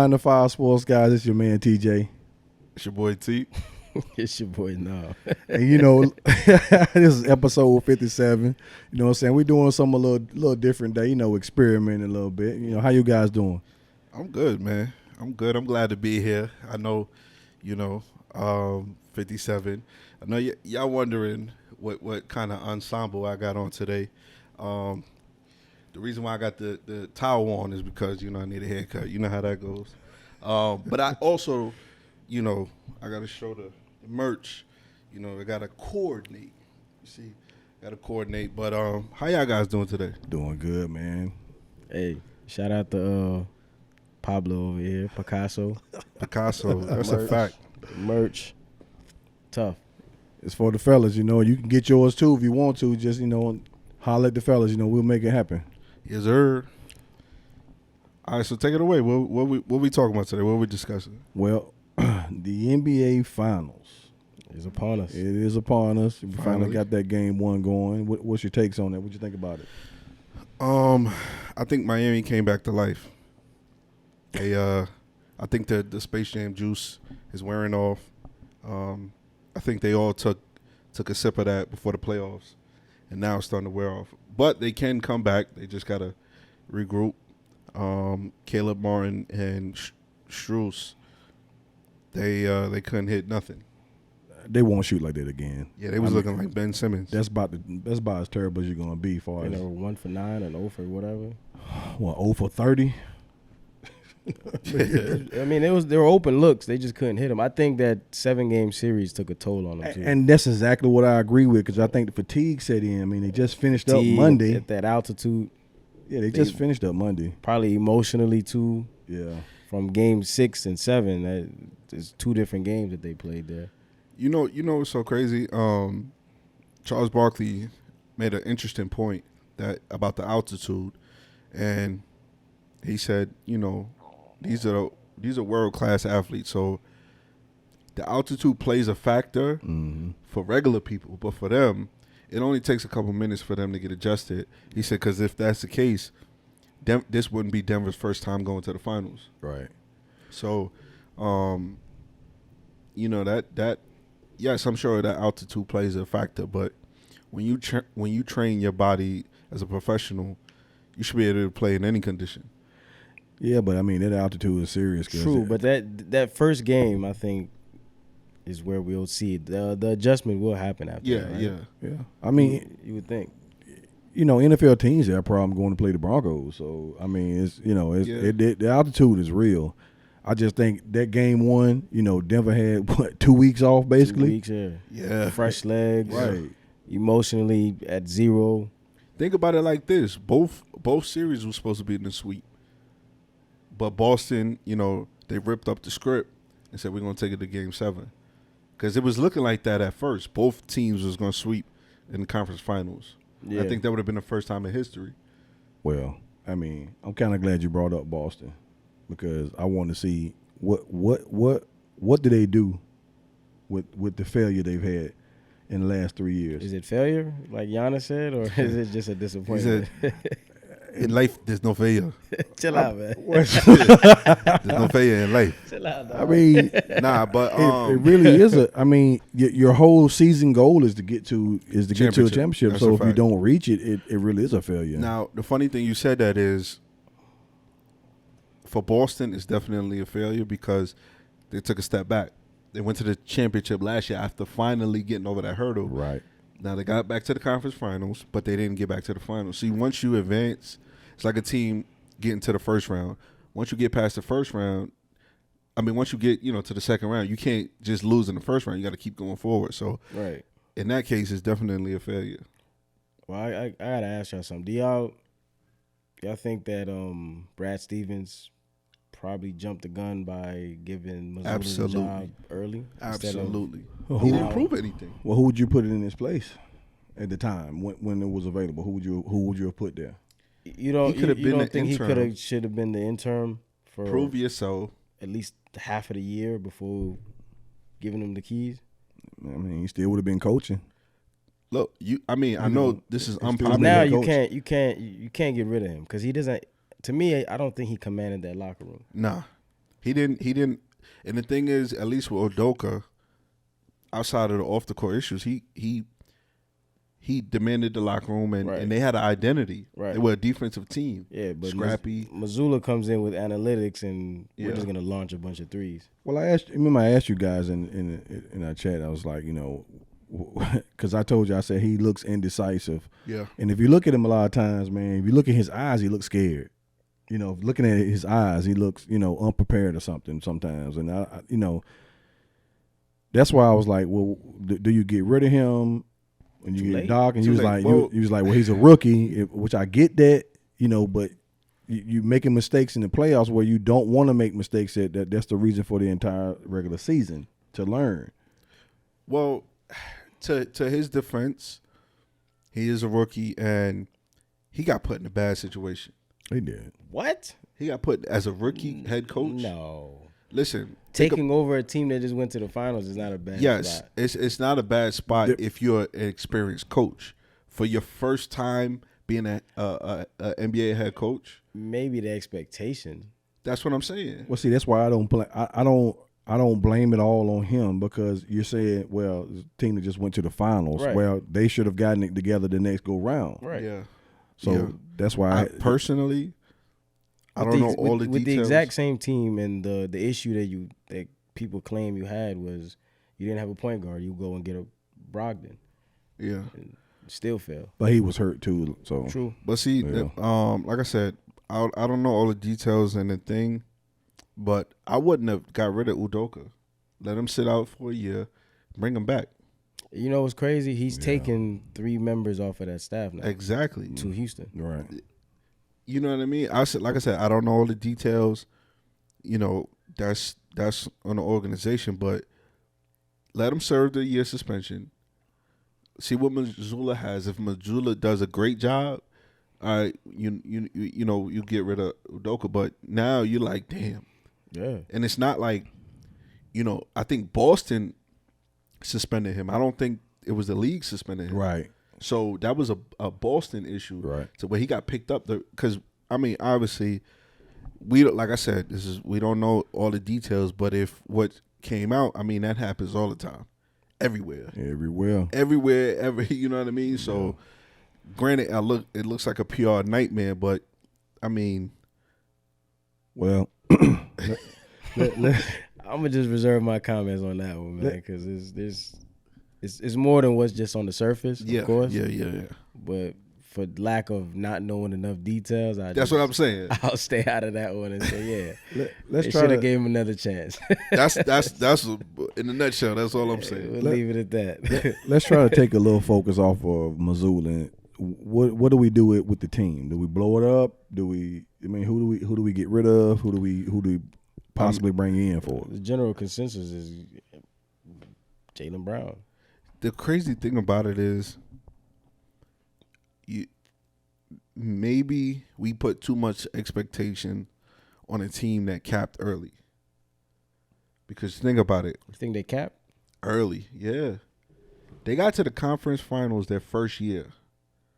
9 to 5 Sports Guys. It's your man TJ. It's your boy T. It's your boy No. And this is episode 57. You know what I'm saying? We're doing something a little different day, experimenting a little bit. How you guys doing? I'm good, man. I'm good. I'm glad to be here. I know, 57. I know y'all wondering what kind of ensemble I got on today. The reason why I got the towel on is because, I need a haircut. You know how that goes. But I also, I got to show the merch. I got to coordinate. You see, got to coordinate. But how y'all guys doing today? Doing good, man. Hey, shout out to Pablo over here, Picasso. That's a fact. Merch. Tough. It's for the fellas, you can get yours too if you want to. Just, holler at the fellas, we'll make it happen. Yes, sir. All right, so take it away. What we talking about today? What we discussing? Well, the NBA Finals is upon us. It is upon us. We finally Finally. got that game one going. What's your takes on that? What you think about it? I think Miami came back to life. I think the Space Jam juice is wearing off. I think they all took a sip of that before the playoffs, and now it's starting to wear off. But they can come back. They just gotta regroup. Caleb Martin and Strus, they couldn't hit nothing. They won't shoot like that again. Yeah, they was looking like Ben Simmons. That's about as terrible as you're gonna be. Far They as were 1 for 9 and 0 for whatever. 0 for 30. I mean, they were open looks. They just couldn't hit them. I think that 7-game series took a toll on them too. And that's exactly what I agree with, because I think the fatigue set in. I mean, they just finished up Fatigue Monday. at that altitude. Yeah, they just finished up Monday. Probably emotionally too. Yeah. From game 6 and 7, there's 2 different games that they played there. You know what's so crazy? Charles Barkley made an interesting point about the altitude, and he said, these are world-class athletes, so the altitude plays a factor for regular people, but for them, it only takes a couple minutes for them to get adjusted. He said, because if that's the case, this wouldn't be Denver's first time going to the finals. Right. So, that yes, I'm sure that altitude plays a factor, but when you train your body as a professional, you should be able to play in any condition. Yeah, but I mean, that altitude is serious. True, but that first game, I think, is where we'll see it. The adjustment will happen after that, right? Yeah. I mean, you would think. NFL teams have a problem going to play the Broncos. So, I mean, the altitude is real. I just think that game one, Denver had, 2 weeks off, basically? 2 weeks, Yeah. Fresh legs. Right. Emotionally at 0. Think about it like this. Both series were supposed to be in the sweep. But Boston, they ripped up the script and said, we're going to take it to game 7. Because it was looking like that at first. Both teams was going to sweep in the conference finals. Yeah. I think that would have been the first time in history. Well, I mean, I'm kind of glad you brought up Boston, because I want to see what do they do with the failure they've had in the last 3 years. Is it failure, like Giannis said, or is it just a disappointment? In life, there's no failure. Chill out, man. There's no failure in life. Chill out, dog. I mean, Nah, but it really is your whole season goal is to get to a championship. That's So a if you fact. don't reach it, it really is a failure. Now, the funny thing you said that is, for Boston, it's definitely a failure because they took a step back. They went to the championship last year after finally getting over that hurdle. Right. Now, they got back to the conference finals, but they didn't get back to the finals. See, once you advance, it's like a team getting to the first round. Once you get past the first round, once you get, to the second round, you can't just lose in the first round. You got to keep going forward. So, Right. in that case, it's definitely a failure. Well, I gotta ask y'all something. Do y'all think that Brad Stevens probably jumped the gun by giving Mazzulla the Absolutely. job early? Absolutely. Well, He who- didn't prove anything. Well, who would you put it in his place at the time when it was available? Who would you have put there? You don't He could have you been don't the think interim. he should have been the interim for Prove yourself. at least half of the year before giving him the keys? I mean, he still would have been coaching. Look, I know this is it's still unpopular. Now the you coach. can't get rid of him because he doesn't. To me, I don't think he commanded that locker room. Nah. He didn't. And the thing is, at least with Udoka, outside of the off the court issues, he demanded the locker room, and, Right. and they had an identity. Right. They were a defensive team. Yeah, but Scrappy. Missoula comes in with analytics, and Yeah. we're just gonna launch a bunch of threes. Well, I asked you guys in our chat. I was like, because I told you, I said he looks indecisive. Yeah. And if you look at him a lot of times, man, if you look at his eyes, he looks scared. Looking at his eyes, he looks, unprepared or something sometimes. And that's why I was like, well, do you get rid of him when you Too get late. Doc? And Too he was late. like, Well- he was like, well, he's a rookie, which I get that, but you making mistakes in the playoffs where you don't want to make mistakes. That's the reason for the entire regular season, to learn. Well, to his defense, he is a rookie, and he got put in a bad situation. He did. What? He got put as a rookie head coach. No. Listen, think Taking over a team that just went to the finals is not a bad yes, spot. it's not a bad spot if you're an experienced coach. For your first time being a NBA head coach, Maybe the expectation. that's what I'm saying. Well, see, that's why I don't play. I don't blame it all on him, because you're saying, well, the team that just went to the finals. Right. Well, they should have gotten it together the next go round. Right. Yeah. So Yeah. that's why I personally, I don't know all the with details. the exact same team, and the issue that people claim you had was you didn't have a point guard. You go and get a Brogdon. Yeah. Still fail. but he was hurt too. So True. But see, Yeah. like I said, I don't know all the details and the thing, but I wouldn't have got rid of Udoka. Let him sit out for a year, bring him back. You know what's crazy? He's taken 3 members off of that staff now Exactly. to Houston. right. You know what I mean? Like I said, I don't know all the details. That's on the organization, but let him serve the year suspension. See what Missoula has. If Missoula does a great job, all right, you get rid of Udoka. But now you're like, damn. Yeah. And it's not like, I think Boston suspended him. I don't think it was the league suspended him. Right. So that was a Boston issue. Right. So where he got picked up, because obviously, like I said, we don't know all the details. But if what came out, that happens all the time, everywhere, Everywhere. you know what I mean. So, granted, it looks like a PR nightmare, but Well, I'm gonna just reserve my comments on that one, man, because it's more than what's just on the surface, yeah, of course. yeah. But for lack of not knowing enough details, That's what I'm saying. I'll stay out of that one and say, yeah, let's they try should to have gave him another chance. That's in a nutshell. That's all I'm saying. We'll leave it at that. let's try to take a little focus off of Missoula. And what do we do with the team? Do we blow it up? Who do we get rid of? Who do we possibly bring in for? The general consensus is Jaylen Brown. The crazy thing about it is, maybe we put too much expectation on a team that capped early. Because think about it, You think they cap? early, yeah, they got to the conference finals their first year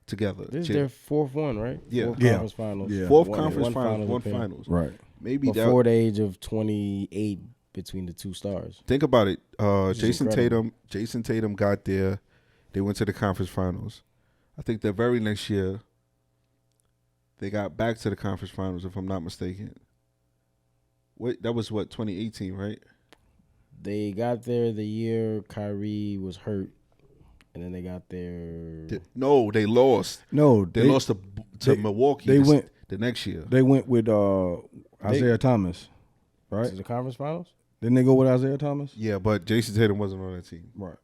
together. This is their 4th one, right? Yeah. 4th Yeah. conference finals. Yeah. Fourth One- conference one finals, one appearance. finals. Right. Maybe Before the age of 28 between the 2 stars. Think about it. is Jason incredible. Tatum got there. They went to the conference finals. I think the very next year, they got back to the conference finals, if I'm not mistaken. That was 2018, right? They got there the year Kyrie was hurt, and then they got there. No, they lost. No, They lost to they- Milwaukee. they went- the next year. They went with Isaiah Thomas, right? To the conference finals? Didn't they go with Isaiah Thomas? Yeah, but Jason Tatum wasn't on that team. Right.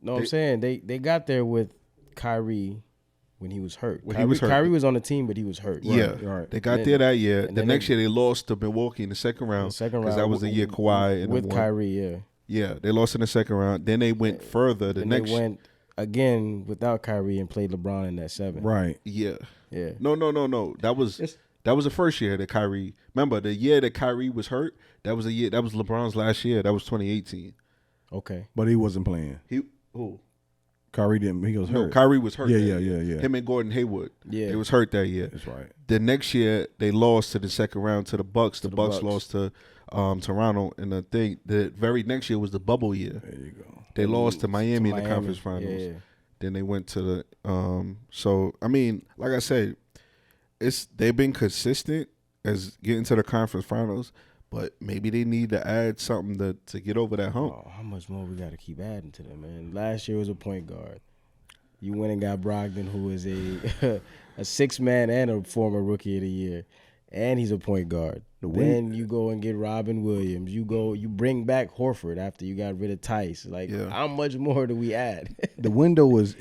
No, I'm saying they got there with Kyrie when he was hurt. When he was hurt. Kyrie was on the team, but he was hurt. Yeah, right. they got And there then- that year. and The then next they- year, they lost to Milwaukee in the second round. The second because round that was the year Kawhi and with won. Kyrie. Yeah, Yeah, they lost in the second round. Then they went further. The and next they went again without Kyrie and played LeBron in that 7. Right. yeah. Yeah. No. That was the first year that Kyrie. Remember the year that Kyrie was hurt? That was That was LeBron's last year. That was 2018. Okay. But he wasn't playing. Who? Kyrie didn't. He was No, hurt. Kyrie was hurt. Yeah, that yeah, year. yeah, yeah. Him and Gordon Hayward. Yeah. They was hurt that year. That's right. The next year they lost to the second round to the Bucks. The Bucks Bucks. lost to Toronto, and I think the very next year was the bubble year. There you go. They lost to Miami in the Miami. conference finals. Yeah. Then they went to the so I mean, like I said, they've been consistent as getting to the conference finals, but maybe they need to add something to get over that hump. Oh, how much more we got to keep adding to them, man? Last year was a point guard. You went and got Brogdon, who is a a 6-man and a former rookie of the year, and he's a point guard. Then you go and get Robin Williams. You bring back Horford after you got rid of Tice. Like, how much more do we add? The window is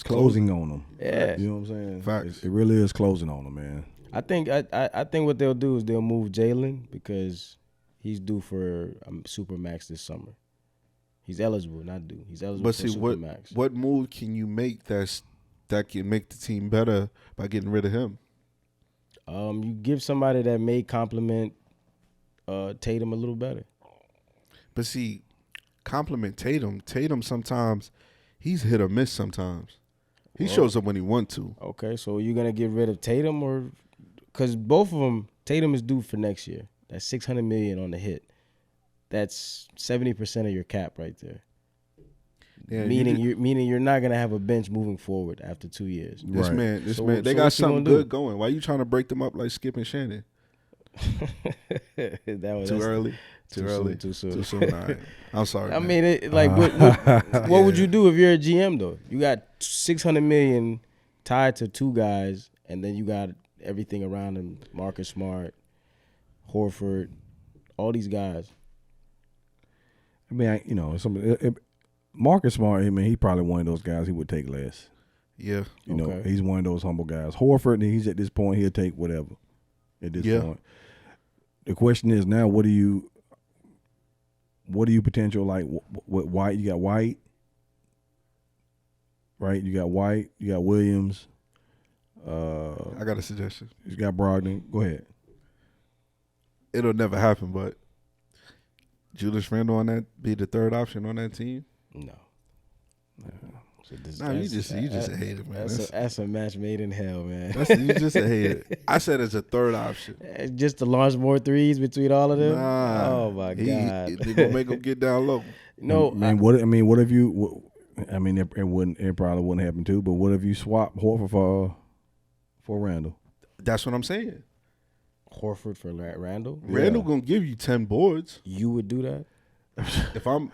closing on them. Yeah. You know what I'm saying? Facts. It really is closing on them, man. I think what they'll do is they'll move Jalen because he's due for Supermax this summer. He's eligible, not due. He's eligible But for see, Supermax. what move can you make that can make the team better by getting rid of him? You give somebody that may complement Tatum a little better. But see, compliment Tatum. Tatum sometimes he's hit or miss. Sometimes he shows up when he wants to. Okay, so you're gonna get rid of Tatum, or because both of them, Tatum is due for next year. That's $600 million on the hit. That's 70% of your cap right there. Yeah, meaning you're not gonna have a bench moving forward after 2 years. This Right. man, So they what got you something gonna do? good going. Why you trying to break them up like Skip and Shannon? That's Too early. Too early. Too soon. Too soon. All right. I'm sorry. I man. mean, what would you do if you're a GM though? You got $600 million tied to 2 guys, and then you got everything around them: Marcus Smart, Horford, all these guys. I mean, Marcus Smart. I mean, he probably one of those guys he would take less. Yeah. You know, Okay. he's one of those humble guys. Horford, he's at this point, he'll take whatever. At this Yeah. point, the question is now, what do you potential like? What White? You got White, right? You got White. You got Williams. I got a suggestion. You got Brogdon. Go ahead. It'll never happen, but Julius Randle on that be the third option on that team. No. Nah, you just a hater, man. That's a match made in hell, man. You just a hater. I said it's a third option. Just to launch more threes between all of them. Nah. Oh my god. They gonna make him get down low. No, What if you? I mean, it probably wouldn't happen too. But what if you swap Horford for Randall? That's what I'm saying. Horford for Randall. Randall gonna give you 10 boards. You would do that? If I'm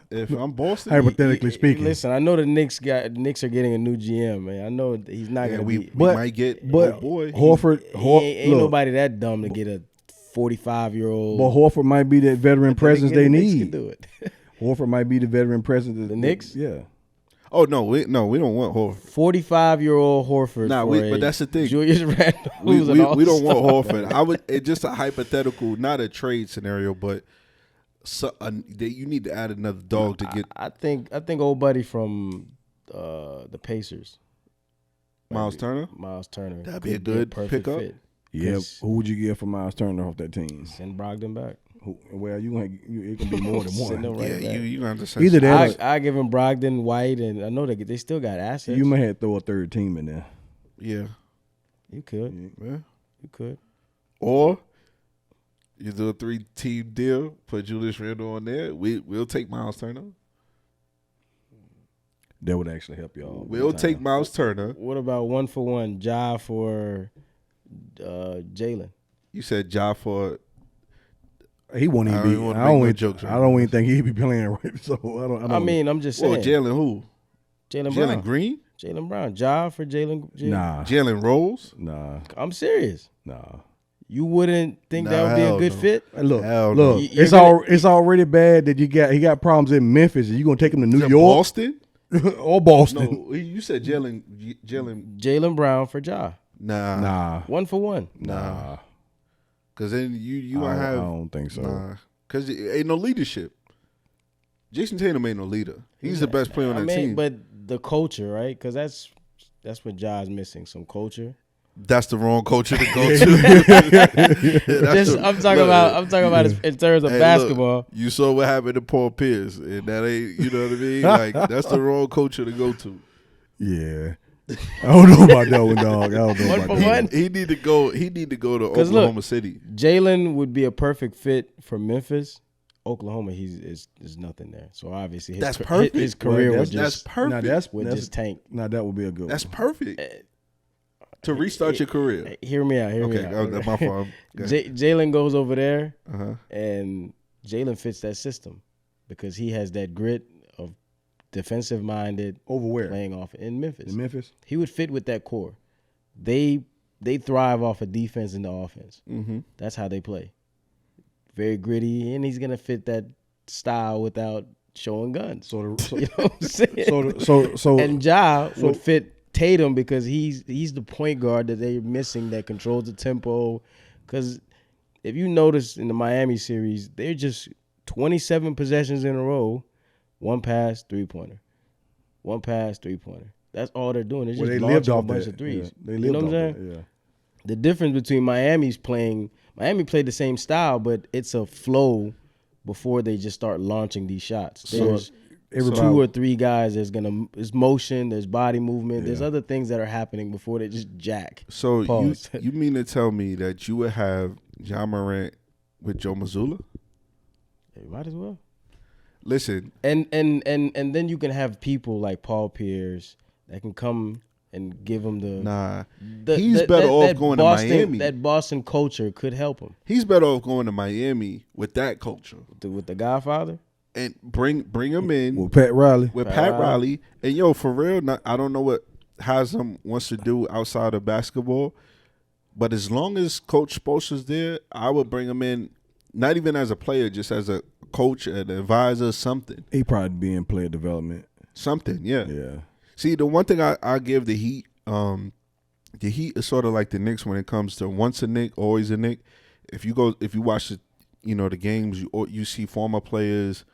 Boston, Hypothetically speaking, Listen, I know the Knicks are getting a new GM, man. I know he's not yeah, gonna we be. might get. but boy, Horford, Ain't look, nobody that dumb to get a 45-year-old. but Horford might be that veteran presence they The Knicks need. can do it. Horford might be the veteran presence. The Knicks? Yeah. oh no, we don't want Horford. 45-year-old Horford. Nah, for but that's the thing. Julius Randle. We who's an don't want all-star. Horford. I would. It's just a hypothetical, not a trade scenario, but you need to add another dog to get I think old buddy from the Pacers, Miles Turner. Miles Turner. That'd be a could good perfect pickup. fit. Yeah. 'Cause Who would you get for Miles Turner off that team? Send Brogdon back. Well, it can be more than Send him one. right Yeah, back. you understand. Either that, or I give him Brogdon, White, and I know they still got assets. you may have to throw a third team in there. Yeah, You could. yeah. You could. Or you do a 3-team deal, put Julius Randle on there. We'll take Miles Turner. That would actually help y'all. We'll take Miles Turner. What about 1-for-1 Ja for Jalen? You said Ja for. He won't I even don't be. even wanna I make don't no even. jokes I right don't now. even think he'd be playing right. So I don't. I mean, I'm just saying. Well, Jalen who? Jalen Jalen Brown. Green? Jalen Brown. Ja for Jalen. nah, Jalen Rose? I'm serious. nah. You wouldn't think that Nah, would be a hell good no. fit? Look, Hell look. no. You're It's already bad that he got problems in Memphis. And you gonna take him to New Is it York Boston? or Boston? No, you said Jalen. Jalen Brown for Ja. Nah. 1-for-1. Nah. Because then you I might have. don't think so. Nah. Because it ain't no leadership. Jason Tatum ain't no leader. He's the best player on that team. But the culture, right? Because that's what Ja's missing, some culture. That's the wrong culture to go to. I'm talking about it in terms of Hey, basketball. look, you saw what happened to Paul Pierce, and that ain't, you know what I mean? Like, that's the wrong culture to go to. Yeah. I don't know about that one, dog. I don't know One about for that one? one. He need to go. He need to go to 'Cause look, Oklahoma City. Jalen would be a perfect fit for Memphis. Oklahoma, is nothing there. So obviously, That's perfect. His career Well, would That's just perfect. tank. Now that would be a good That's one. perfect. To restart your career. Hear me out. Okay, that's my fault. Go ahead. Jalen goes over there, Uh-huh. and Jalen fits that system because he has that grit of defensive minded Over where? playing off in Memphis. In Memphis? He would fit with that core. They thrive off of defense and the offense. Mm-hmm. That's how they play. Very gritty, and he's gonna fit that style without showing guns. So, You know what I'm saying? so And Ja would fit Tatum because he's the point guard that they're missing that controls the tempo. Because if you notice in the Miami series, they're just 27 possessions in a row, one pass, 3-pointer. One pass, 3-pointer. That's all they're doing. They're just they launching lived a off bunch that. of threes. Yeah, they You lived know what I'm off saying? that. Yeah. The difference between Miami played the same style, but it's a flow before they just start launching these shots. There's everybody- 2 or 3 guys there's motion, there's body movement, there's Yeah. other things that are happening before they just jack. So Pause. you mean to tell me that you would have Ja Morant with Joe Mazzulla? Hey, might as well. Listen, And then you can have people like Paul Pierce that can come and give him the he's better off going to Boston, Miami. That Boston culture could help him He's better off going to Miami with that culture with the Godfather. and bring him in Well, Pat Riley. with Pat Pat Riley. Riley. And for real, I don't know what Haslam wants to do outside of basketball, but as long as Coach Spoelstra's there, I would bring him in, not even as a player, just as a coach, an advisor, something. He probably be in player development. Something, yeah. Yeah. See, the one thing I give the Heat is sort of like the Knicks when it comes to once a Knick, always a Knick. If you watch the games, you see former players,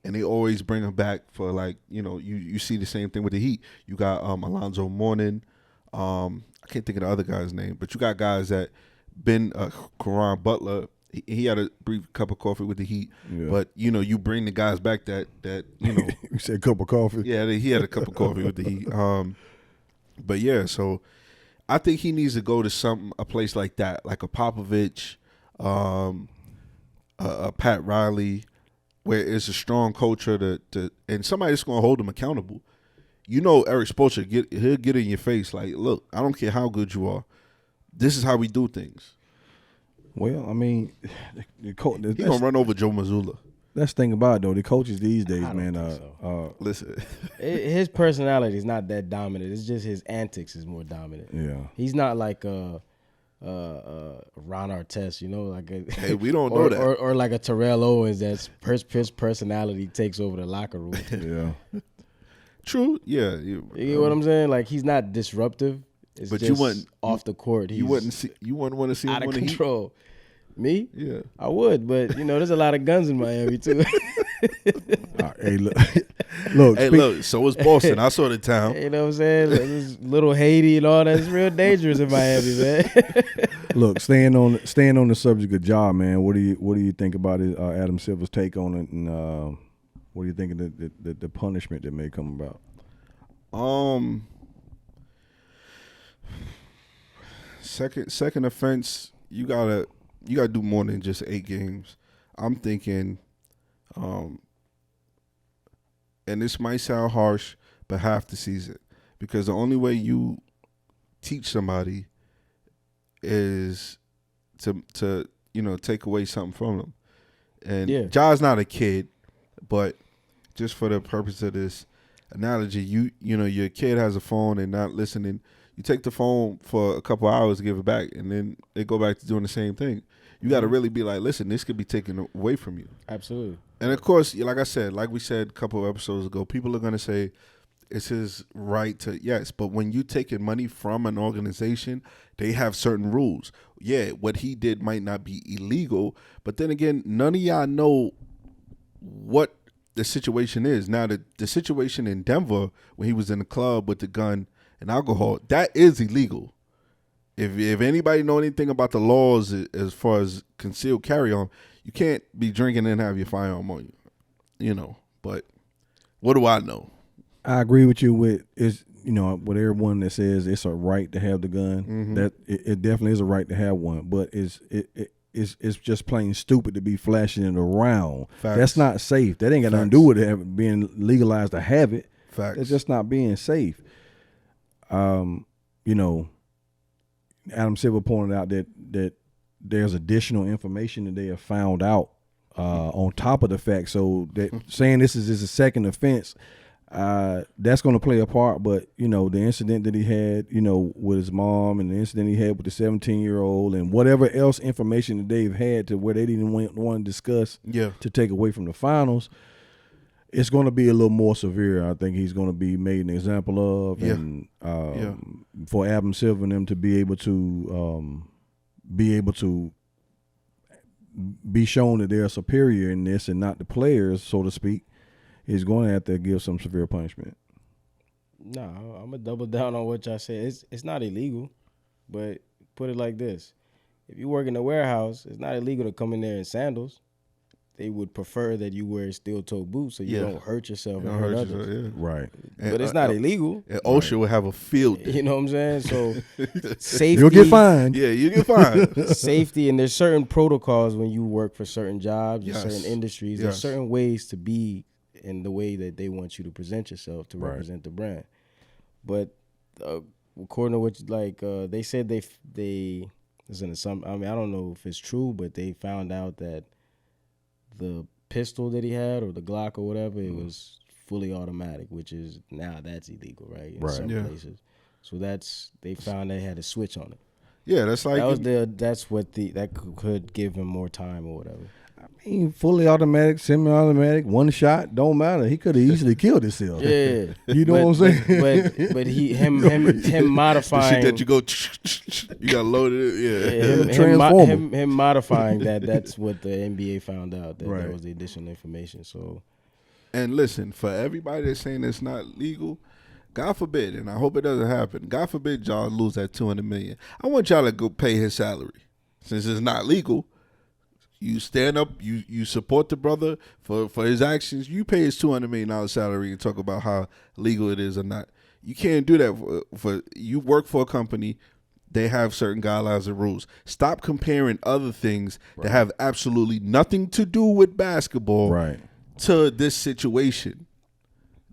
and they always bring them back for you see the same thing with the Heat. You got Alonzo Mourning, I can't think of the other guy's name, but you got guys that been Caron Butler. He had a brief cup of coffee with the Heat, Yeah. but you bring the guys back that You said cup of coffee. yeah, he had a cup of coffee with the Heat. But yeah, so I think he needs to go to a place like that, like a Popovich, a Pat Riley, where it's a strong culture and somebody that's going to hold him accountable. Eric Spoelstra, he'll get in your face like, look, I don't care how good you are. This is how we do things. Well, I mean, He gonna run over Joe Mazzulla. that's the thing about it, though. The coaches these days, I don't man, think so. Listen, His personality is not that dominant. It's just his antics is more dominant. yeah. He's not like Ron Artest, like hey, we don't know that. or like a Terrell Owens. That's his personality takes over the locker room. Yeah. True, yeah. You know what I'm saying? Like he's not disruptive. It's But just you wouldn't- off the court. He's You wouldn't want to see him out of on the Heat? control. Me? Yeah. I would, but there's a lot of guns in Miami too. Hey, look. Look. Hey, look, so is Boston. I saw the town. You know what I'm saying? Like, this little Haiti and all that. It's real dangerous in Miami, man. Look, staying on the subject of Ja, man. What do you think about it, Adam Silver's take on it, and what do you think of the punishment that may come about? Second offense, you gotta do more than just 8 games. I'm thinking, and this might sound harsh, but half the season, because the only way you teach somebody is to take away something from them. And Yeah. Ja's not a kid, but just for the purpose of this analogy, your kid has a phone and not listening. You take the phone for a couple hours, give it back, and then they go back to doing the same thing. You got to really be like, listen, this could be taken away from you. Absolutely. And of course, like we said a couple of episodes ago, people are going to say it's his right to, yes, but when you taking money from an organization, they have certain rules. Yeah, what he did might not be illegal, but then again, none of y'all know what the situation is. Now, the situation in Denver when he was in the club with the gun and alcohol, that is illegal. if anybody know anything about the laws as far as concealed carry on, you can't be drinking and have your firearm on you. You know, but what do I know? I agree with you with with everyone that says it's a right to have the gun. Mm-hmm. That it definitely is a right to have one, but it's just plain stupid to be flashing it around. Facts. That's not safe. That ain't got nothing to Facts. do with it being legalized to have it. Facts. It's just not being safe. Adam Silver pointed out that there's additional information that they have found out on top of the fact. So that saying this is a second offense, that's going to play a part. But the incident that he had, with his mom, and the incident he had with the 17-year-old, and whatever else information that they've had to where they didn't want to discuss to take away from the finals, it's going to be a little more severe. I think he's going to be made an example of, and for Adam Silver and them to be able to be shown that they're superior in this and not the players, so to speak, is going to have to give some severe punishment. No, I'm gonna double down on what y'all said. It's not illegal, but put it like this: if you work in a warehouse, it's not illegal to come in there in sandals. They would prefer that you wear steel-toe boots so you don't hurt yourself and hurt others. Right. But it's not illegal. And OSHA will have a field day. You know what I'm saying? So safety. You'll get fined. Yeah, you get fined. Safety, and there's certain protocols when you work for certain jobs, Yes. certain industries. Yes. There's certain ways to be in the way that they want you to present yourself to Right. represent the brand. But according to what they said, they listen to some. I mean, I don't know if it's true, but they found out that the pistol that he had, or the Glock or whatever, it was fully automatic, which is now that's illegal, right? In some places. So they found they had a switch on it. Yeah, that's like that could give him more time or whatever. I mean, fully automatic, semi-automatic, one shot, don't matter. He could have easily killed himself. Yeah, You know what I'm saying? But him modifying the shit that you go, you got loaded. Yeah. Transformer. him modifying that's what the NBA found out, that Right. was the additional information. So And listen, for everybody that's saying it's not legal, God forbid, and I hope it doesn't happen. God forbid y'all lose that $200 million. I want y'all to go pay his salary, since it's not legal. You stand up, you support the brother for his actions. You pay his $200 million salary and talk about how legal it is or not. You can't do that for you work for a company. They have certain guidelines and rules. Stop comparing other things that have absolutely nothing to do with basketball Right. to this situation.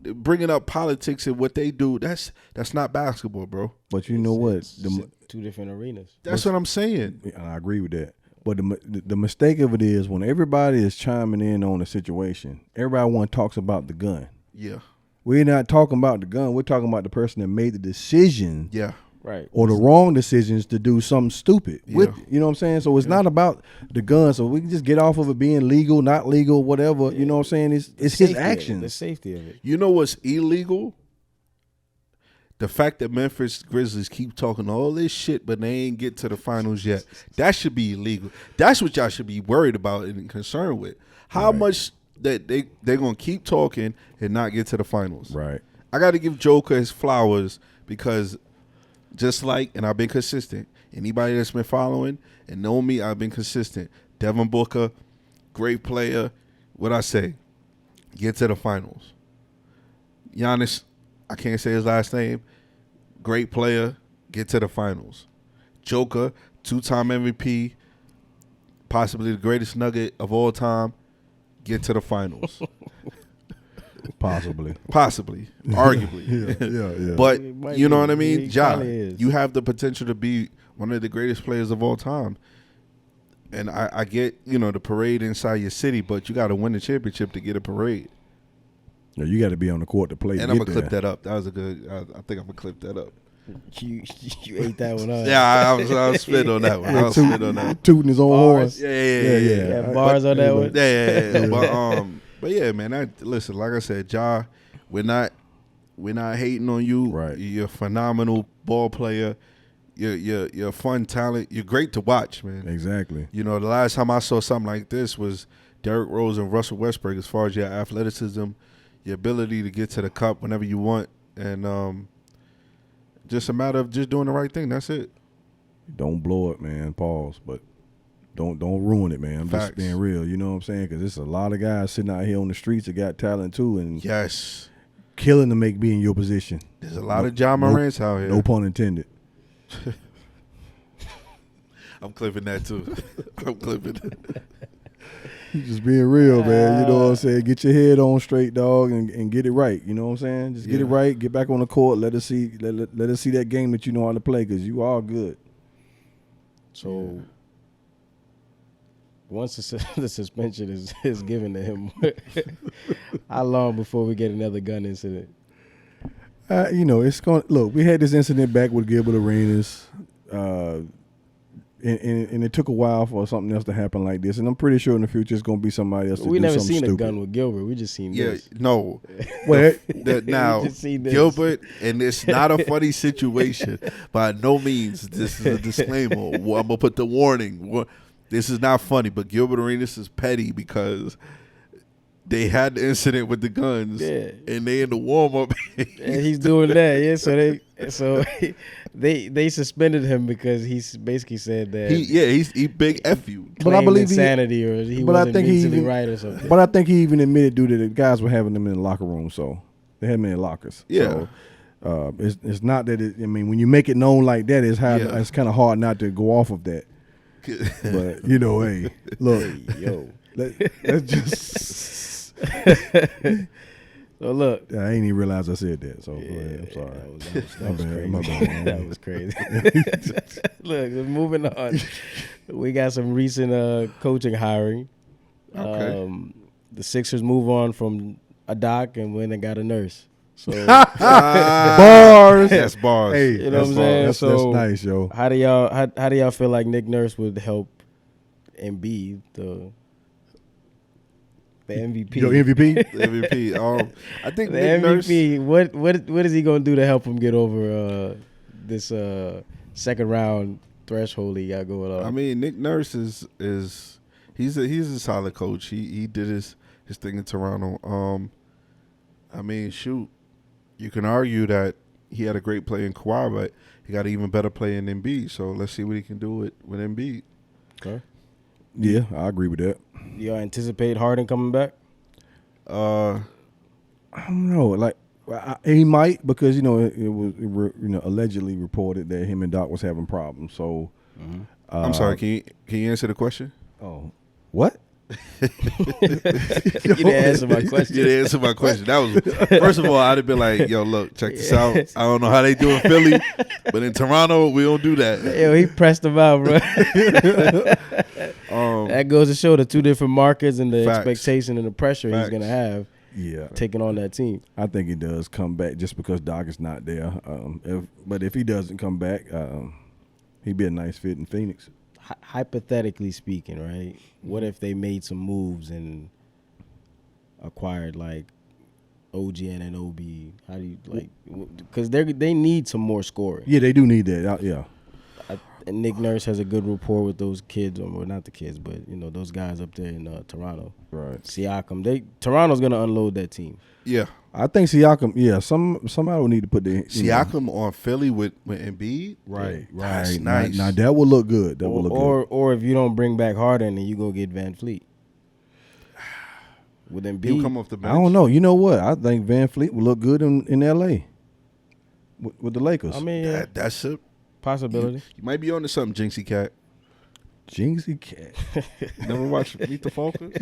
Bringing up politics and what they do, that's not basketball, bro. But you know what? it's two different arenas. That's what I'm saying. And I agree with that. But the mistake of it is when everybody is chiming in on the situation, everyone talks about the gun. Yeah. We're not talking about the gun. We're talking about the person that made the decision Yeah. Right. or the wrong decisions to do something stupid. Yeah. You know what I'm saying? So it's not about the gun. So we can just get off of it being legal, not legal, whatever. You know what I'm saying? It's his Safety of it, actions. the safety of it. You know what's illegal? The fact that Memphis Grizzlies keep talking all this shit, but they ain't get to the finals yet. That should be illegal. That's what y'all should be worried about and concerned with. How much that they're going to keep talking and not get to the finals. Right. I got to give Joker his flowers because just like, and I've been consistent, anybody that's been following and know me, I've been consistent. Devin Booker, great player. What I say, get to the finals. Giannis, I can't say his last name, great player, get to the finals. Joker, 2-time MVP, possibly the greatest Nugget of all time, get to the finals. Possibly. Possibly, arguably. Yeah. But It might you know be. what I mean? It Ja, probably is. you have the potential to be one of the greatest players of all time. And I get, the parade inside your city, but you got to win the championship to get a parade. Yeah, you got to be on the court to play. And I'm going to clip that up. That was a good, I think I'm going to clip that up. You ate that one up. Yeah, I was spit on that one. I was spit on that. Tooting his own Bars. horse. Yeah. Got bars on that one. Yeah. But yeah, man, listen, like I said, Ja, we're not hating on you. Right. You're a phenomenal ball player. You're a fun talent. You're great to watch, man. Exactly. The last time I saw something like this was Derrick Rose and Russell Westbrook as far as your athleticism, your ability to get to the cup whenever you want, and just a matter of just doing the right thing. That's it. Don't blow it, man. Pause, but don't ruin it, man. I'm just Facts. being real. You know what I'm saying? Because there's a lot of guys sitting out here on the streets that got talent too, and Yes. killing to make be in your position. There's a lot of John Morants out here. No pun intended. I'm clipping that too. I'm clipping it. Just being real, man. You know what I'm saying? Get your head on straight, dog, and get it right. You know what I'm saying? Just get it Yeah. right. Get back on the court. Let us see. Let us see that game that you know how to play, because you are good. So once the suspension is given to him, how long before we get another gun incident? You know, it's going. Look, we had this incident back with Gilbert Arenas, and it took a while for something else to happen like this. And I'm pretty sure in the future it's going to be somebody else. We do never something seen stupid. a gun with Gilbert. We just seen Yeah, this. no. Well, Now, just seen this. Gilbert, and it's not a funny situation. By no means, this is a disclaimer. I'm going to put the warning. This is not funny, but Gilbert Arenas is petty because they had the incident with the guns, Yeah. and they in the warm-up. And he's doing that, yeah. So they suspended him because he basically said that he big F you. But I claimed believe he- insanity or he but I wasn't think he mentally even- right or something. but I think he even admitted, dude, that the guys were having them in the locker room, so they had them in lockers. Yeah. So, it's not that it. I mean, when you make it known like that, it's Yeah. it's kind of hard not to go off of that. But you know, hey, look, Yo. let's just. So look. I ain't even realize I said that. So go ahead, I'm sorry. That was My bad, crazy. my bad. That was crazy. Look, moving on. We got some recent coaching hiring. Okay. The Sixers move on from a doc and went and got a nurse. So Bars. That's bars. Hey, You know that's what I'm saying? That's So- nice, yo. how do y'all feel like Nick Nurse would help Embiid, the MVP? Yo, MVP. MVP. I think The Nick Nurse. MVP. What is he gonna do to help him get over this second round threshold he got going on? I mean, Nick Nurse is he's a solid coach. He did his thing in Toronto. I mean, shoot, you can argue that he had a great play in Kawhi, but he got an even better play in Embiid. So let's see what he can do with Embiid. Okay. Yeah, I agree with that. Y'all anticipate Harden coming back? Uh, I don't know. Like he might, because it was allegedly reported that him and Doc was having problems. So I'm sorry. Can you answer the question? Oh, what? You didn't answer my question. You didn't answer my question. That was first of all, I'd have been like, "Yo, look, check this out. I don't know how they do in Philly, but in Toronto, we don't do that." Yo, he pressed him out, bro. Um, That goes to show the two different markets and the Facts. expectation and the pressure Facts. he's gonna have Yeah, taking on that team. I think he does come back just because Doc is not there. But if he doesn't come back, he'd be a nice fit in Phoenix. Hypothetically speaking, right? What if they made some moves and acquired like OG and OB? How do you like? Because they need some more scoring. Yeah, they do need that. Yeah. And Nick Nurse has a good rapport with those kids, or not the kids, but those guys up there in Toronto. Right. Siakam, Toronto's gonna unload that team. yeah, I think Siakam. Yeah, somebody will need to put the Siakam on Philly with Embiid. Right. That's Right. nice. Now that will look good. That will look good. Or if you don't bring back Harden, then you go get Van Fleet. With He'll Embiid, come off the bench. I don't know. You know what? I think Van Fleet will look good in L.A. with the Lakers. I mean, That's a possibility. You might be on to something, Jinxie Cat. Jinxie Cat. Never watched Meet the Falcons?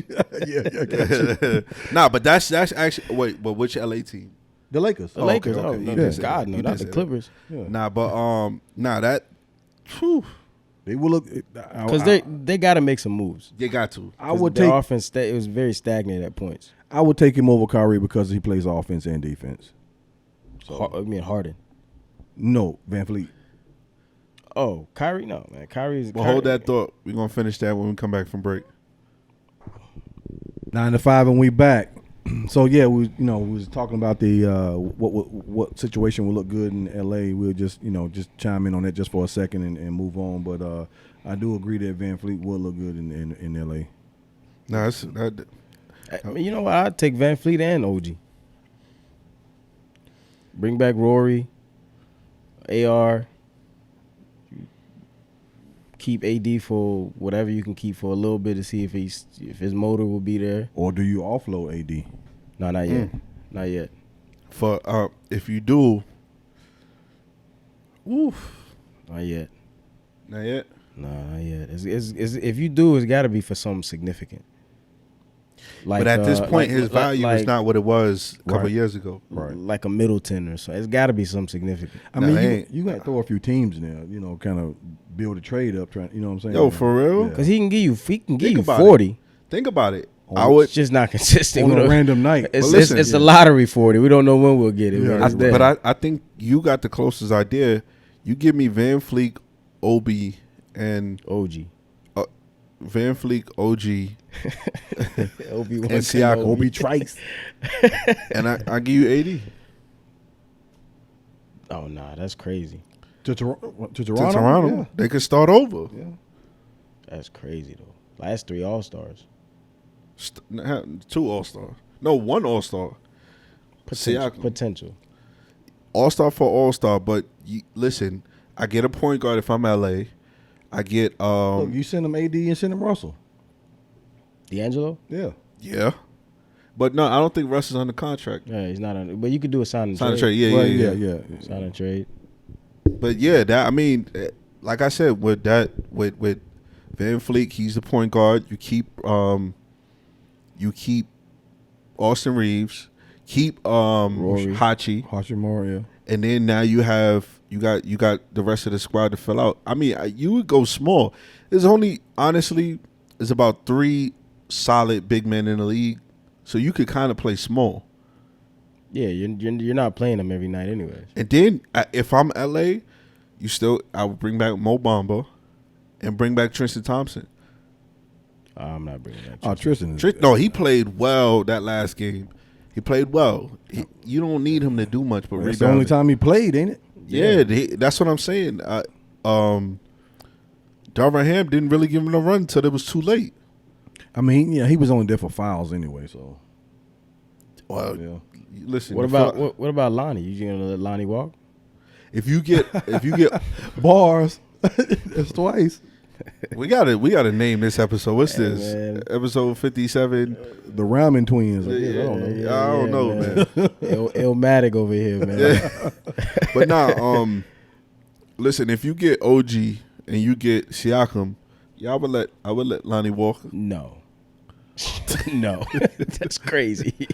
yeah, I got you. Nah, but that's actually but which LA team? The Lakers. The Oh, Lakers, okay, okay. oh You no, did say God, that. no, You not did the say that. Clippers, Yeah. Nah, but that whew, They will look because they got to make some moves. you got to. I would their take offense. It was very stagnant at points. I would take him over Kyrie because he plays offense and defense. Harden. No, Van Fleet. Oh, Kyrie, no man. Kyrie's. Well, hold that thought. We're gonna finish that when we come back from break. 9 to 5 and we back. So yeah, we was talking about the what situation will look good in LA. We'll just chime in on that just for a second and move on. But I do agree that Van Fleet will look good in LA. Nah, that I mean, you know what? I'd take Van Fleet and OG. Bring back Rory, AR. keep AD for whatever you can keep for a little bit to see if his motor will be there. Or do you offload AD? No, not yet. Not yet. For if you do, oof, Not yet. not yet. No, not yet. It's, if you do, it's got to be for something significant. Like, But at this point, his value is like- not what it was a couple Right. years ago. Right. like a Middleton or so. It's got to be something significant. I Nah, mean, he you, ain't. you got to throw a few teams in there, kind of build a trade up. You know what I'm saying? Yo, for real? Yeah. Because he can give you Think about 40. Think about it. On- I would, It's just not consistent. On We a don't- random night. It's, But listen, it's a lottery 40. We don't know when we'll get it. Yeah, It's there. but I think you got the closest idea. You give me Van Fleet, Obi, and OG. Van Fleet, OG, Obi-Wan And Siakam. Obi Trice. and I give you 80 Oh, nah, that's crazy. to Toronto. to Toronto. Yeah. They could start over. Yeah. That's crazy, though. Last 3 All-Stars. 2 All-Star. No, 1 All-Star. Siakam. Potential. All-Star for All-Star. But listen, I get a point guard if I'm LA. I get Look, you send him AD and send him Russell. D'Angelo? Yeah. yeah. But no, I don't think Russ is under contract. Yeah, he's not on. But you could do a sign and Sign a trade. trade. Yeah, Well, yeah. Sign and trade. But yeah, that I mean, like I said, with Van Fleet, he's the point guard. You keep Austin Reeves, keep Rory. Hachi, Hachimura, yeah. and then now you got the rest of the squad to fill out. I mean, you would go small. There's only honestly, there's about 3 solid big men in the league, so you could kind of play small. Yeah, you're not playing them every night anyways. And then if I'm LA, I would bring back Mo Bamba and bring back Tristan Thompson. I'm not bringing that. Oh, Tristan. No, he played well that last game. He played well. You don't need him to do much, but That's the only time he played, ain't it? Yeah, that's what I'm saying. Darvin Ham didn't really give him a run until it was too late. I mean, he was only there for fouls anyway, so. Well, Yeah. listen. What about Lonnie? You gonna let Lonnie walk? if you get Bars. That's twice. we gotta name this episode. What's Hey, this? man. Episode 57. The Ramen twins. I guess. Yeah, I don't know. I don't know, man. Illmatic over here, man. But nah, listen, if you get OG and you get Siakam, I would let Lonnie walk. No. No. That's crazy.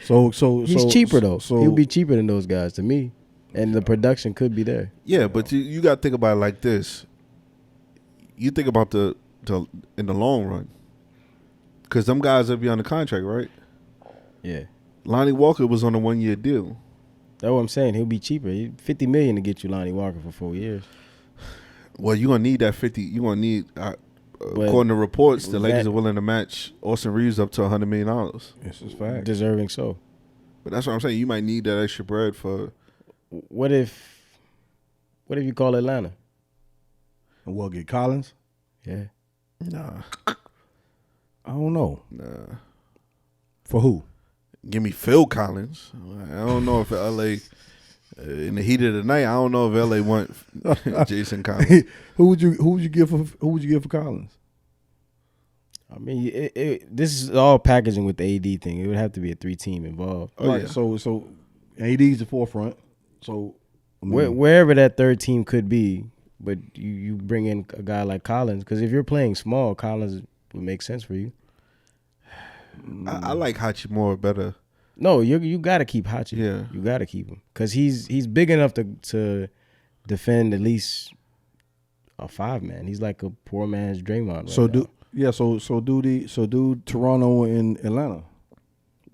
So He's cheaper though. So He'll be cheaper than those guys to me. And the production could be there. Yeah, but you got to think about it like this. You think about the in the long run, because them guys will be on the contract, right? Yeah. Lonnie Walker was on a 1-year deal. That's what I'm saying. He'll be cheaper. $50 million to get you Lonnie Walker for 4 years. Well, you're gonna need that 50. You're gonna need, according to reports, the Lakers are willing to match Austin Reeves up to $100 million. This is fact. Deserving so. But that's what I'm saying. You might need that extra bread for. What if you call Atlanta? And we'll get Collins. Yeah. Nah. I don't know. For who? Give me Phil Collins. I don't know if LA, in the heat of the night, I don't know if LA want Jason Collins. who would you give for Collins? I mean, this is all packaging with the AD thing. It would have to be a 3-team involved. Oh, Right. yeah. So AD's the forefront. So I mean, Wherever that third team could be, but you bring in a guy like Collins, because if you're playing small, Collins would make sense for you. I like Hachimura better. No, you got to keep Hachi. Yeah. You got to keep him because he's big enough to defend at least a 5-man. He's like a poor man's Draymond. do Toronto and Atlanta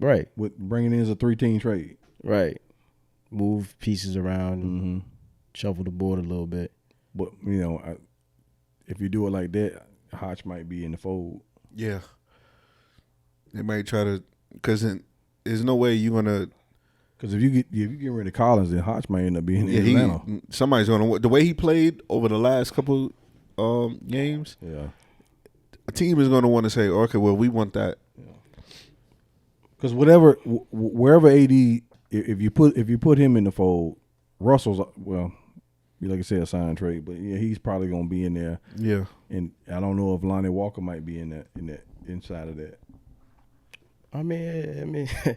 right, with bringing in as a 3-team trade. right. Move pieces around, Mm-hmm. shuffle the board a little bit. But if you do it like that, Hotch might be in the fold. Yeah. They might try to, because there's no way you're gonna. Because if you get rid of Collins, then Hotch might end up being in Atlanta. Somebody's gonna. The way he played over the last couple games, Yeah. a team is gonna want to say, okay, well, we want that. Because wherever AD, if you put him in the fold, Russell's like I said, a sign trade. But yeah, he's probably gonna be in there. Yeah. And I don't know if Lonnie Walker might be in that inside of that. I mean, there's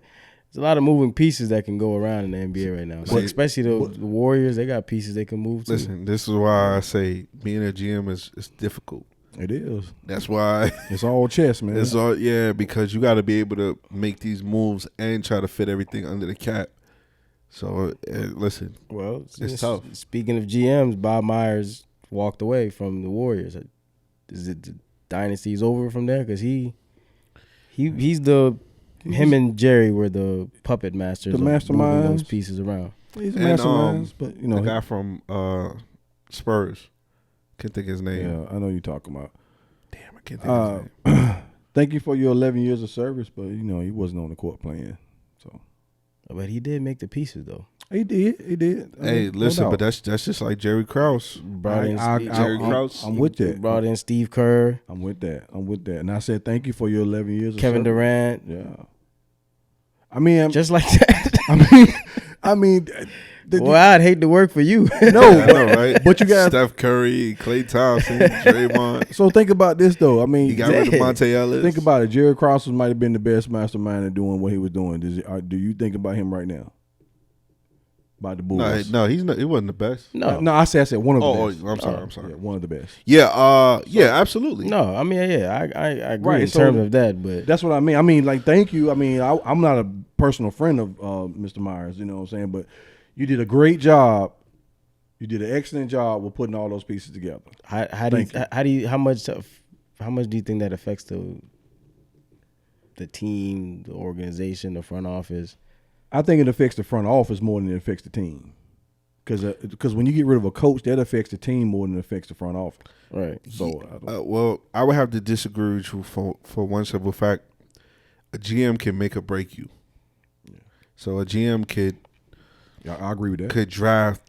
a lot of moving pieces that can go around in the NBA right now. But- Especially the Warriors, they got pieces they can move to. Listen, this is why I say being a GM is difficult. It is. That's why It's all chess, man. it's all because you got to be able to make these moves and try to fit everything under the cap. So listen, Well, it's tough. Speaking of GMs, Bob Myers walked away from the Warriors. Is it the dynasty's over from there? Because he's him and Jerry were the puppet masters. The of moving masterminds. those pieces around. He's a And, mastermind, but you know, the guy from Spurs, can't think of his name. yeah, I know you're talking about. Damn, I can't think of his name. Thank you for your 11 years of service, but you know he wasn't on the court playing. So But he did make the pieces though. he did. I Hey, mean, no listen, doubt. but that's just like Jerry Krause. Brought in Jerry Krause. I'm with that. Brought in Steve Kerr, I'm with that. And I said thank you for your 11 years. Kevin of service. Durant, Yeah. I mean, just like that. I mean, Well, I'd hate to work for you. no, I know, right? but you got. Steph Curry, Klay Thompson, Draymond. So think about this though. I mean, He got rid of Monte Ellis. think about it. Jared Cross might have been the best mastermind in doing what he was doing. Do you think about him right now? About the Bulls? No, he's not. He wasn't the best. No, No, I said one of the Oh, best. I'm sorry. Yeah, one of the best. Yeah, absolutely. no. I mean, yeah, I agree Right, in so terms of that, but That's what I mean. I mean, like, thank you. I mean, I'm not a personal friend of Mr. Myers, you know what I'm saying? But you did a great job. You did an excellent job with putting all those pieces together. how much do you think that affects the team, the organization, the front office? I think it affects the front office more than it affects the team. Because when you get rid of a coach, that affects the team more than it affects the front office. Right. So, Well, I would have to disagree with you for one simple fact. A GM can make or break you. So a GM I agree with that. could draft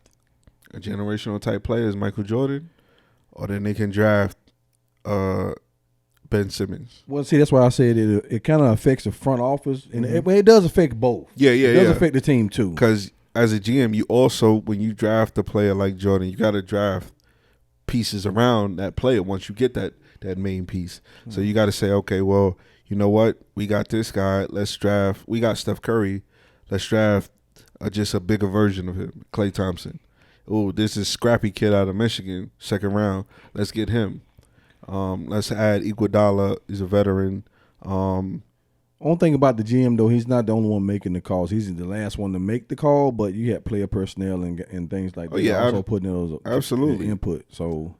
a generational type player as Michael Jordan, or then they can draft Ben Simmons. Well, see, that's why I said it kind of affects the front office, and it does affect both. Yeah, It does affect the team too. Because as a GM, you also, when you draft a player like Jordan, you got to draft pieces around that player once you get that main piece. So you got to say, okay, well, you know what? We got this guy. Let's draft. We got Steph Curry. Let's draft just a bigger version of him, Klay Thompson. Oh, this is scrappy kid out of Michigan, second round. Let's get him. Let's add Iguodala. He's a veteran. Only thing about the GM though, he's not the only one making the calls. He's the last one to make the call, but you had player personnel and things like that. Yeah, also putting those absolutely input. So,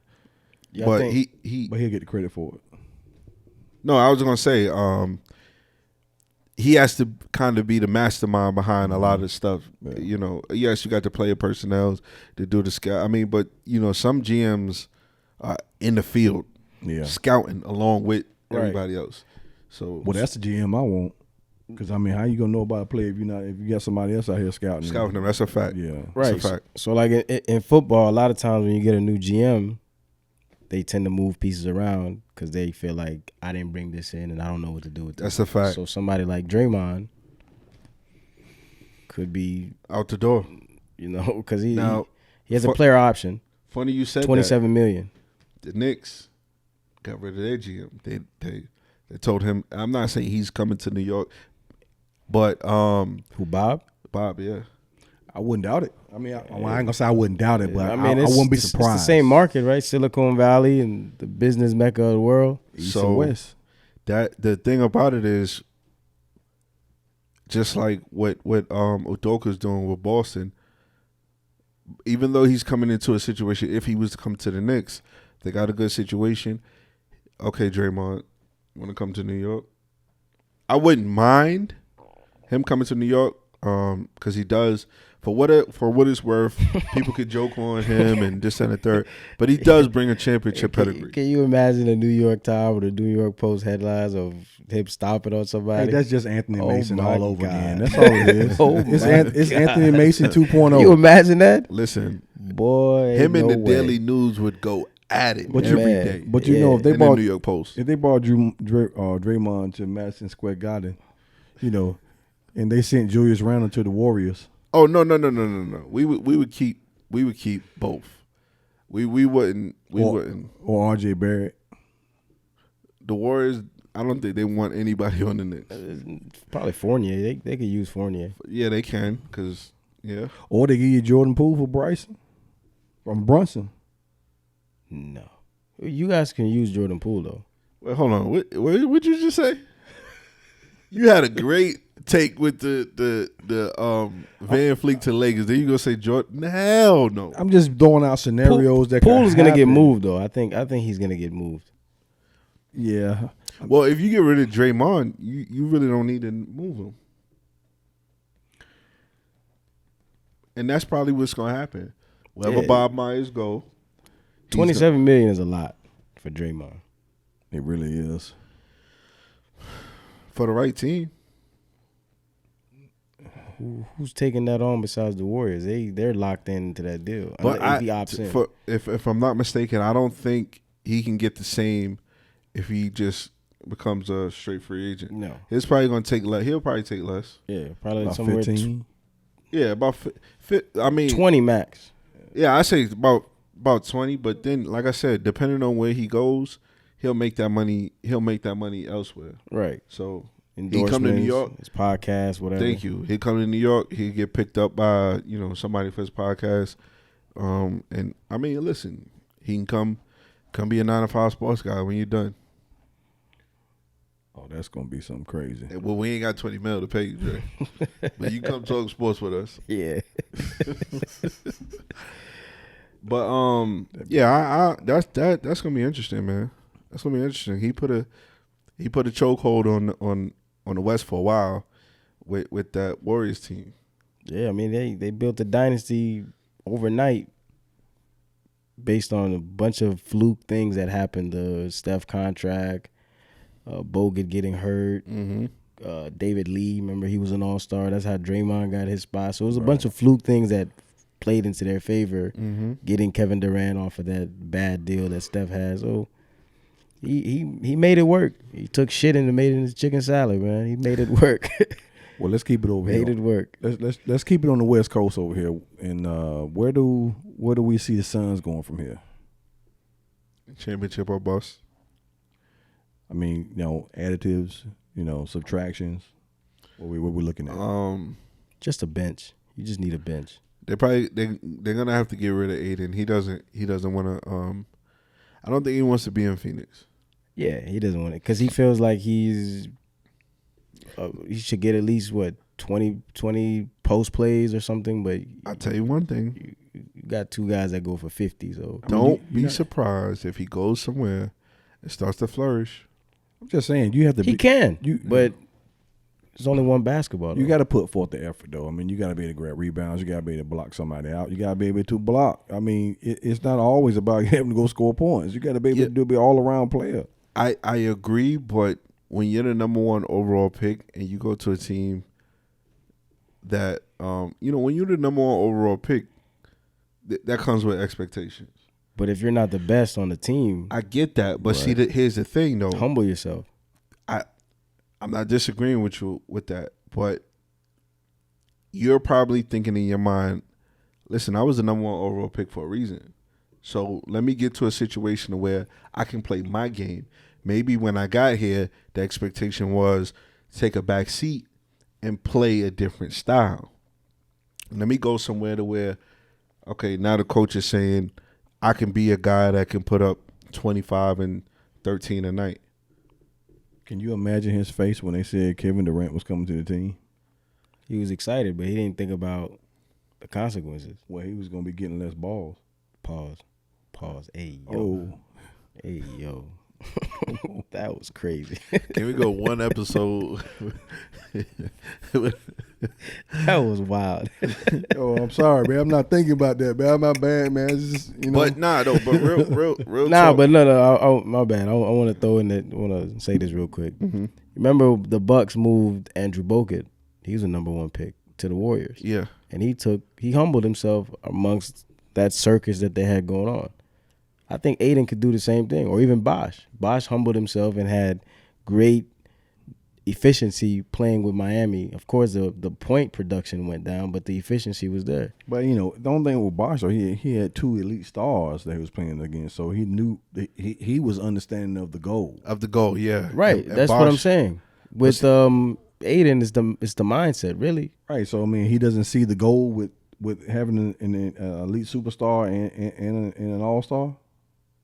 Yeah, but I think, but he'll get the credit for it. No, I was gonna say, he has to kind of be the mastermind behind a lot of stuff. Yeah. You know, yes, you got the player personnel to do the scout. I mean, but you know, some GMs are in the field Yeah. scouting along with Right. everybody else. So, Well, that's the GM I want. Because I mean, how you gonna know about a player if you got somebody else out here scouting? scouting them. That's a fact. Yeah. right. That's a fact. So like in football, a lot of times when you get a new GM, they tend to move pieces around because they feel like I didn't bring this in and I don't know what to do with this. That's a fact. So somebody like Draymond could be, Out the door. you know, because he Now, has a player option, funny you said that. $27 million. The Knicks got rid of their GM. They told him. I'm not saying he's coming to New York, but Who, Bob? Bob, yeah. I wouldn't doubt it. I mean, I ain't gonna say I wouldn't doubt it, but I I mean, wouldn't be it's surprised. the same market, right? Silicon Valley and the business mecca of the world. East So- and West. That the thing about it is, just like what Udoka's doing with Boston. Even though he's coming into a situation, if he was to come to the Knicks, they got a good situation. Okay, Draymond, want to come to New York? I wouldn't mind him coming to New York, because he does. For what it's worth, people could joke on him and this and the third, but he does bring a championship pedigree. Can you imagine the New York Times or the New York Post headlines of him stomping on somebody? Hey, that's just Anthony Oh Mason my all over God. again. That's all it is. Oh it's my it's Anthony Mason 2.0. you imagine that? Listen, Boy, him and no the way. Daily News would go at it But every man. day. But you know, if they And the brought New York Post. if they brought Draymond to Madison Square Garden, you know, and they sent Julius Randle to the Warriors. Oh no. We would keep both. We wouldn't. Or RJ Barrett. The Warriors, I don't think they want anybody on the Knicks. Probably Fournier. They could use Fournier. Yeah, they can, because, yeah. Or they give you Jordan Poole for Bryson. From Brunson. No. You guys can use Jordan Poole, though. Wait, hold on. What did you just say? You had a great take with the Van Fleet to Lakers. Then you gonna say Jordan? Hell no. I'm just throwing out scenarios that Poole is going to get moved, though. I think he's going to get moved. Yeah. Well, if you get rid of Draymond, you really don't need to move him. And that's probably what's gonna happen. Wherever Yeah. Bob Myers go, $27 million is a lot for Draymond. It really is. for the right team. Who's taking that on besides the Warriors? They're locked into that deal. But If he opts in. if I'm not mistaken, I don't think he can get the same if he just becomes a straight free agent. No. He's probably gonna take less. He'll probably take less. Yeah, probably About somewhere 15. Yeah, about I mean, 20 max. yeah, I say about 20. But then, like I said, depending on where he goes, he'll make that money. He'll make that money elsewhere. Right. So he Endorsements, come to New York. his podcast, whatever. Thank you. He come to New York. He get picked up by somebody for his podcast. And I mean, listen, he can come be a 9 to 5 sports guy when you're done. Oh, that's gonna be something crazy. Well, we ain't got 20 mil to pay you, Dre. But you come talk sports with us. Yeah. But yeah, that's gonna be interesting, man. That's gonna be interesting. He put a chokehold on the West for a while with that Warriors team. Yeah, I mean, they built a dynasty overnight based on a bunch of fluke things that happened. The Steph contract, Bogut getting hurt, David Lee, remember he was an all-star. That's how Draymond got his spot. So it was a bunch of fluke things that played into their favor, getting Kevin Durant off of that bad deal that Steph has. So he made it work. He took shit and made it into chicken salad, man. He made it work. Well, let's keep it over Made here. it work. Let's keep it on the West Coast over here. And where do we see the Suns going from here? Championship or bust. I mean, additives, subtractions. What we looking at? Just a bench. You just need a bench. They're gonna have to get rid of Aiden. He doesn't want to. I don't think he wants to be in Phoenix. Yeah, he doesn't want it because he feels like he should get at least 20 post plays or something. But I'll tell you one thing: you got two guys that go for 50. So don't be surprised if he goes somewhere and starts to flourish. I'm just saying you have to. he can, you- but there's only one basketball. You though. got to put forth the effort, though. I mean, you got to be able to grab rebounds. You got to be able to block somebody out. You got to be able to block. I mean, it's not always about having to go score points. You got to be able to be an all-around player. I agree, but when you're the number 1 overall pick and you go to a team that when you're the number 1 overall pick, that comes with expectations. But if you're not the best on the team, I get that, but Right. see, here's the thing, though. humble yourself. I'm not disagreeing with you with that, but you're probably thinking in your mind, listen, I was the number 1 overall pick for a reason. So let me get to a situation where I can play my game. Maybe when I got here, the expectation was take a back seat and play a different style. Let me go somewhere to where, okay, now the coach is saying I can be a guy that can put up 25 and 13 a night. Can you imagine his face when they said Kevin Durant was coming to the team? He was excited, but he didn't think about the consequences. Well, he was going to be getting less balls. Pause. Hey yo. Oh, Hey yo. That was crazy. Can we go one episode? That was wild. oh, I'm sorry, man. I'm not thinking about that, man. My bad, man. It's just, But real Nah, talk. but no, my bad. I want to throw in that. I want to say this real quick. Remember, the Bucks moved Andrew Bogut. He was a number 1 pick to the Warriors, Yeah. and he humbled himself amongst that circus that they had going on. I think Aiden could do the same thing, or even Bosh. Bosh humbled himself and had great efficiency playing with Miami. Of course, the point production went down, but the efficiency was there. But you know, the only thing with Bosh, he had 2 elite stars that he was playing against, so he knew that he was understanding of the goal. Of the goal, yeah. Right. And That's what I'm Bosh- saying. With Aiden, it's the mindset, really. Right. So I mean, he doesn't see the goal with having an elite superstar and an all-star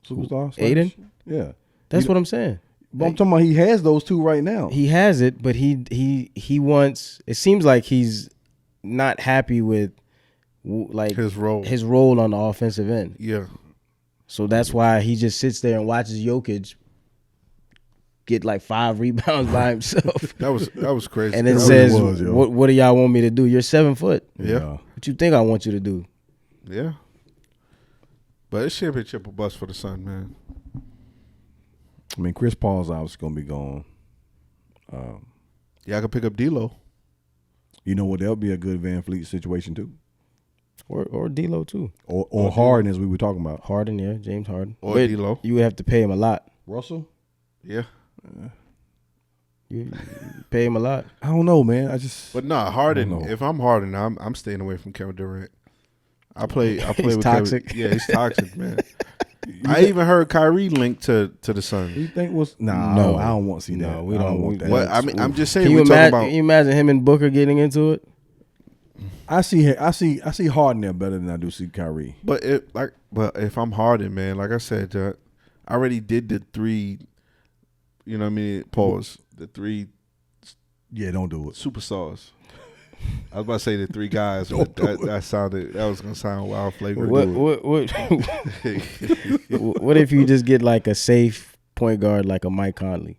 superstar. Aiden? Yeah. That's what I'm saying. But I'm talking about he has those 2 right now. He has it, but he wants. It seems like he's not happy with like His role. his role on the offensive end. Yeah. So that's why he just sits there and watches Jokic get like 5 rebounds by himself, That was crazy. and then That says, really was, yo. "What do y'all want me to do? You're 7 foot. Yeah. What you think I want you to do?" Yeah. But it's championship or bust for the Sun, man. I mean, Chris Paul's obviously going to be gone. Yeah, I could pick up D'Lo. You know what? That'll be a good Van Fleet situation too, Or D'Lo too. or Harden as we were talking about. Harden, yeah, James Harden. Or But D'Lo. you would have to pay him a lot. Russell? Yeah. You pay him a lot. I don't know, man. I just But nah, I Harden. don't know. If I'm Harden, I'm staying away from Kevin Durant. I play He's with toxic. Kevin. Yeah, he's toxic, man. I even heard Kyrie linked to the Sun. you think was no? No. I don't want to see No, that. we I don't- want we- that. What I mean, I'm just saying Can you, we're talking about. can you imagine him and Booker getting into it? I see Harden there better than I do see Kyrie. But if I'm Harden, man, like I said, I already did the 3. You know what I mean? Pause. The 3 Yeah, don't do it. superstars. I was about to say the 3 guys, but that was gonna sound wild flagrant. What if you just get like a safe point guard like a Mike Conley?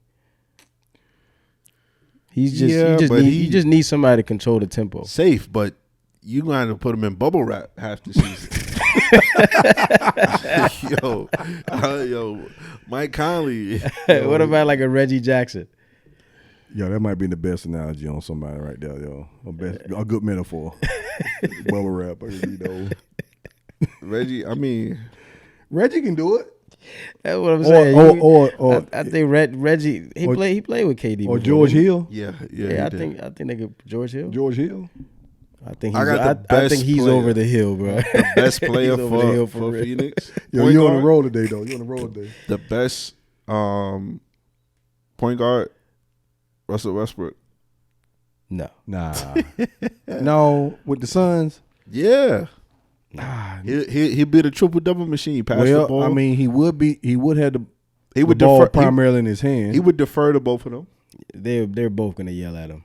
Yeah, but you just need somebody to control the tempo. Safe, but you gonna have to put him in bubble wrap half the season. yo, Mike Conley. What about like a Reggie Jackson? Yo, that might be the best analogy on somebody right there, yo. A good metaphor. Bubble wrap, you know. Reggie? I mean, Reggie can do it. That's what I'm saying. Or I think Reggie he played with KD or before, George didn't he? Hill. yeah. Yeah, I he did. think they could George Hill. George Hill. I think I he's got the I best think he's player. over the hill, bro. The best player He's over the hill for real. Phoenix. Yo, Point you on guard. the road today, though. You on the road today. The best point guard, Russell Westbrook. No. Nah. No, with the Suns. Yeah, Nah. he'd be the triple double machine. Pass the ball. Well, I mean, he would have the he would the ball defer. primarily in his hand. He would defer to both of them. They're both gonna yell at him.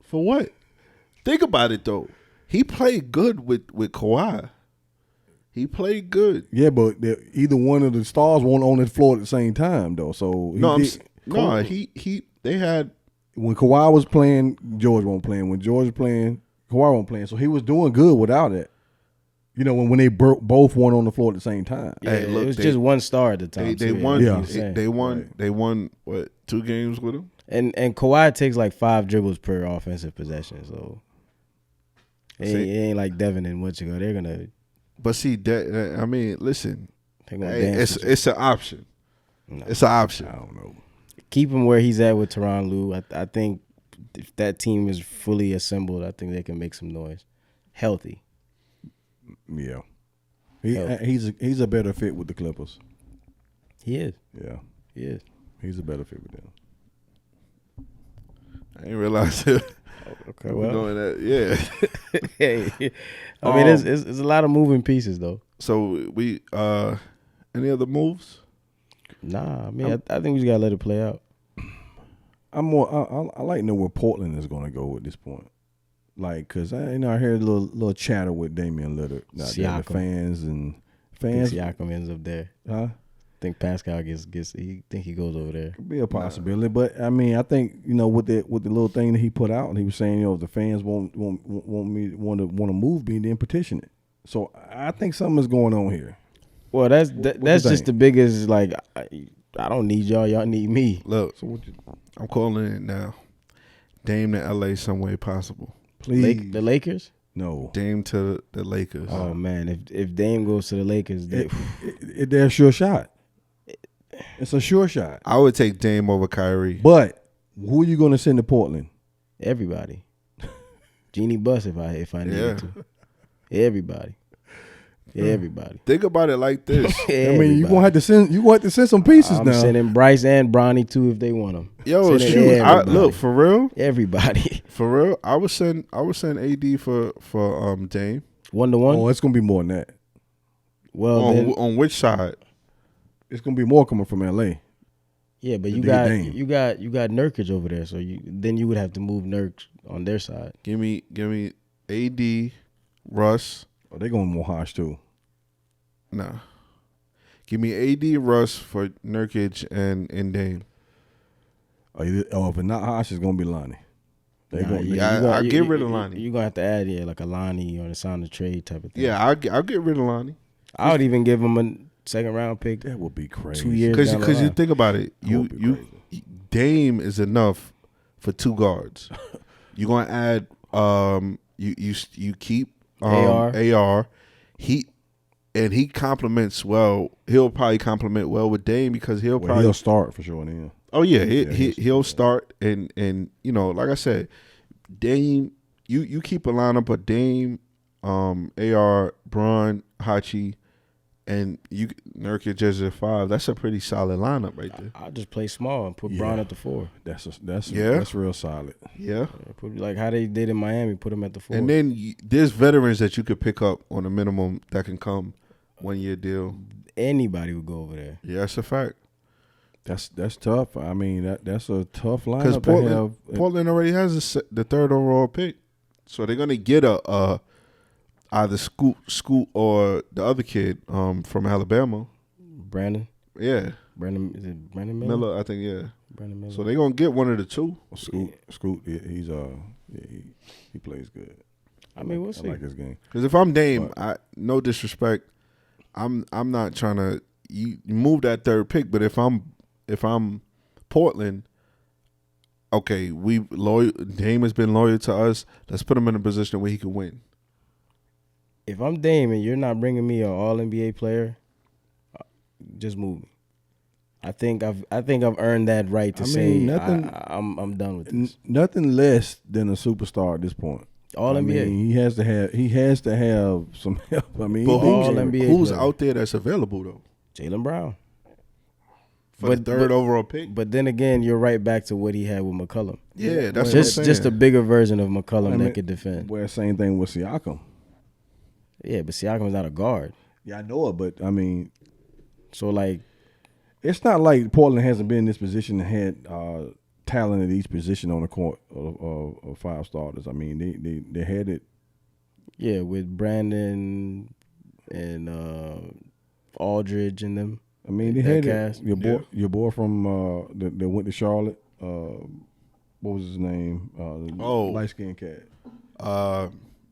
For what? Think about it though. He played good with Kawhi. He played good. Yeah, but either one of the stars weren't on the floor at the same time, though. So They had. when Kawhi was playing, George wasn't playing. When George was playing, Kawhi wasn't playing. So he was doing good without it. You know, when they both weren't on the floor at the same time. Yeah, Hey, look, it was they- just one star at the time. They too, won. Yeah. They won. Right. They won. What 2 games with him? And Kawhi takes like 5 dribbles per offensive possession, so it ain't like Devin and Wichita. They're gonna But see, that I mean, listen, dance. it's an option. No. It's an option. I don't know. Keep him where he's at with Tyronn Lue. I think if that team is fully assembled, I think they can make some noise. Healthy. Yeah, Hell. he's a better fit with the Clippers. He is. Yeah, He is. he's a better fit with them. I didn't realize it. Okay, We're well. doing that. Yeah. Hey, I mean, it's a lot of moving pieces though. So we any other moves? Nah, I mean, I think we just gotta let it play out. I'm more. I like to know where Portland is going to go at this point. Like, cause I heard a little chatter with Damian Lillard, the Siakam. fans. I think Fans, Siakam ends up there. huh? I think Pascal gets he goes over there. Could be a possibility, but I mean, I think with the little thing that he put out, and he was saying, if the fans want to move me, then petition it. So I think something is going on here. Well, that's you just think? the biggest. Like, I don't need y'all. Y'all need me. Look, So what you I'm calling it now. Dame to LA some way possible. please? The Lakers. No, Dame to the Lakers. Oh man, if Dame goes to the Lakers, they're a sure shot. It's a sure shot, I would take Dame over Kyrie. but Who are you going to send to Portland? Everybody. Genie Bus if I needed to. Everybody. Everybody. Think about it like this. I mean, you gonna have to send some pieces I'm now. sending Bryce and Bronny too if they want them. Yo, Sending shoot! everybody. Look, for real, Everybody. for real. I would send AD for Dame. 1-to-1. Oh, it's gonna be more than that. Well, then, On which side? It's gonna be more coming from LA. yeah, but to you get got Dame. you got Nurkic over there, so you would have to move Nurk on their side. Give me AD, Russ. Oh, they going more harsh too. Nah. Give me AD, Russ for Nurkic and Dame. Oh, if it's not harsh, it's gonna be Lonnie. They Nah, gonna, yeah, I get rid of Lonnie. You're going to have to add, like a Lonnie or the sound of trade type of thing. Yeah, I'll get rid of Lonnie. I would even give him a second round pick. that would be crazy. 2 years down the Because you line. think about it, That would be crazy. Dame is enough for two guards. You're gonna add you keep AR. He complements well. He'll probably complement well with Dame because he'll start for sure. Then Oh yeah, Yeah, he'll start and like I said, Dame. You keep a lineup of Dame, AR, Bron, Hachi, and Nurkic as a 5. That's a pretty solid lineup right there. I'll just play small and put Braun at the 4. that's real solid. Yeah. Put like how they did in Miami, put him at the 4. And then there's veterans that you could pick up on a minimum that can come 1 year deal. Anybody would go over there. Yeah, that's a fact. That's tough. I mean that's a tough Because lineup to have. Portland already has the third overall pick, so they're gonna get a either Scoot or the other kid from Alabama. Brandon. Yeah, Is it Brandon Miller? Miller, I think. Yeah, Brandon Miller. so they're gonna get one of the two. Scoot, he plays good. I mean, we'll I see. like his game. Because if I'm Dame, no disrespect, I'm not trying to you move that third pick. But if I'm Portland, okay, Dame has been loyal to us. Let's put him in a position where he can win. If I'm Dame and you're not bringing me an All NBA player, just move me. I think I've earned that right to I say mean, nothing- I'm done with this. Nothing less than a superstar at this point. All I NBA. mean, he has to have some help. I mean, But All NBA who's player. out there that's available though Jaylen Brown. for the third overall pick? But then again, you're right back to what he had with McCollum. Yeah, that's Just what I'm saying. a bigger version of McCollum I mean, that could defend. Well, same thing with Siakam. Yeah, but Siakam's not a guard. Yeah, I know it, but I mean, So like, it's not like Portland hasn't been in this position and had talent at each position on the court of 5 starters. I mean, they had it. yeah, with Brandon and Aldridge and them. I mean, they That had cast. it. Your boy from that went to Charlotte. What was his name? Light skinned cat.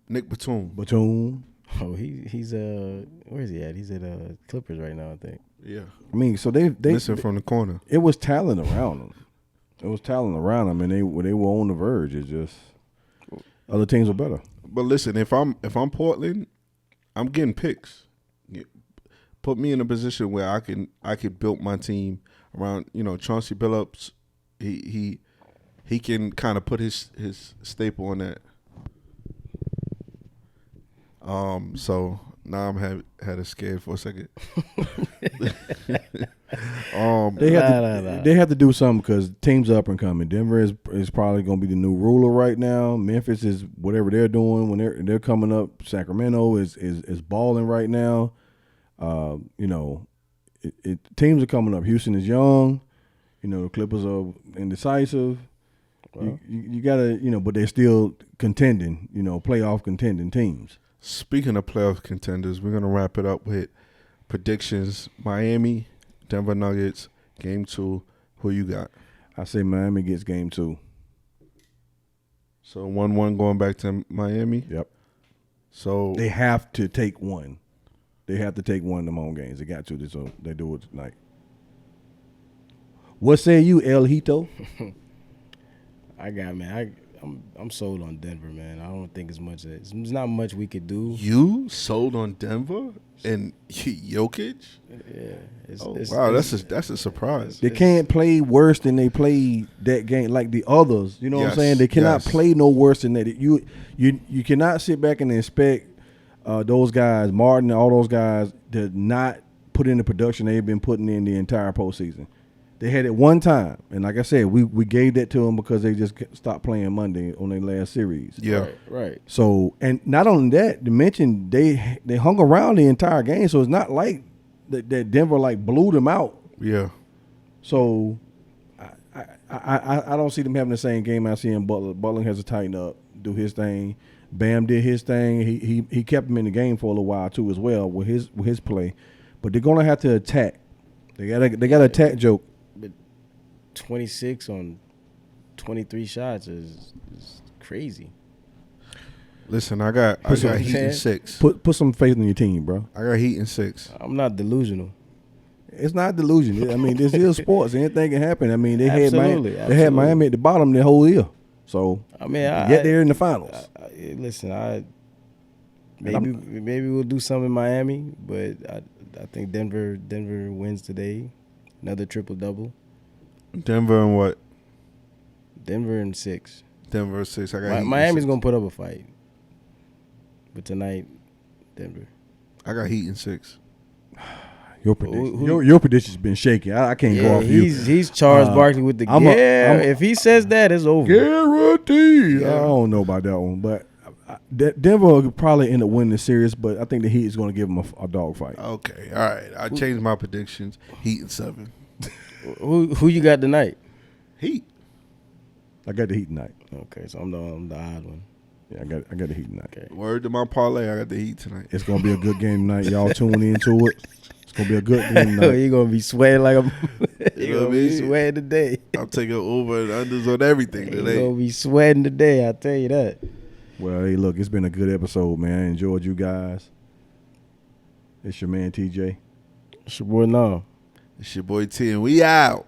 Nick Batum. Batum. Oh, he's where is he at? He's at Clippers right now, I think. Yeah, I mean, so they missing from the corner. it was talent around them. It was talent around them, and they were on the verge. It's just other teams were better. But listen, if I'm Portland, I'm getting picks. Put me in a position where I could build my team around. Chauncey Billups. He can kind of put his staple on that. So now I'm had a scared for a second. They have to do something because teams are up and coming. Denver is probably going to be the new ruler right now. Memphis is whatever they're doing when they're coming up. Sacramento is balling right now. Teams are coming up. Houston is young. The Clippers are indecisive. Well, You gotta but they're still contending. Playoff contending teams. Speaking of playoff contenders, we're gonna wrap it up with predictions. Miami, Denver Nuggets, Game 2. Who you got? I say Miami gets Game 2. So 1-1 going back to Miami. Yep. So They have to take one. They have to take one of them home games. They got to. So they do it tonight. What say you, El Hito? I got, man. I'm sold on Denver, man. I don't think it's much. It's not much we could do. You sold on Denver and Jokic? Yeah. Wow, that's a surprise. They can't play worse than they played that game, like the others. You know what I'm Yes, saying? They cannot yes. play no worse than that. You cannot sit back and expect those guys, Martin, and all those guys, to not put in the production they've been putting in the entire postseason. They had it one time, and like I said, we gave that to them because they just stopped playing Monday on their last series. Yeah. Right. So, and not only that, to mention they hung around the entire game, so it's not like that Denver like blew them out. Yeah. So, I don't see them having the same game I see in Butler. Butler has to tighten up, do his thing. Bam did his thing. He kept him in the game for a little while too as well with his play, but they're gonna have to attack. They got to attack Joke. 26 on 23 shots is crazy. Listen, I got Heat in 6. Put some faith in your team, bro. I got Heat in 6. I'm not delusional. It's not delusion. I mean, this is sports. Anything can happen. I mean, they Absolutely, had Miami at the bottom the whole year. So I mean, get there in the finals. Listen, maybe we'll do something in Miami, but I think Denver wins today. Another triple-double. Denver and what? Denver in 6. Denver 6. I got Heat in Miami's 6. gonna put up a fight, but tonight, Denver. I got Heat in 6. Your prediction, your prediction's been shaky. I can't go off you. He's Charles Barkley with the if he says that, it's over. Guaranteed. I don't know about that one, but Denver will probably end up winning the series. But I think the Heat is going to give them a dog fight. Okay. All right. I changed my predictions. Heat in 7. Who you got tonight? Heat. I got the Heat tonight. Okay, so I'm the odd one. Yeah, I got the Heat tonight. Okay. Word to my parlay. I got the Heat tonight. It's going to be a good game tonight. Y'all tune into it. It's going to be a good game tonight. You're gonna be sweating like a. You're gonna be be? sweating today. I'm taking over and unders on everything You're today. gonna be sweating today. I tell you that. Well, hey, look, it's been a good episode, man. I enjoyed you guys. It's your man TJ. It's your boy Nam. It's your boy T, and we out.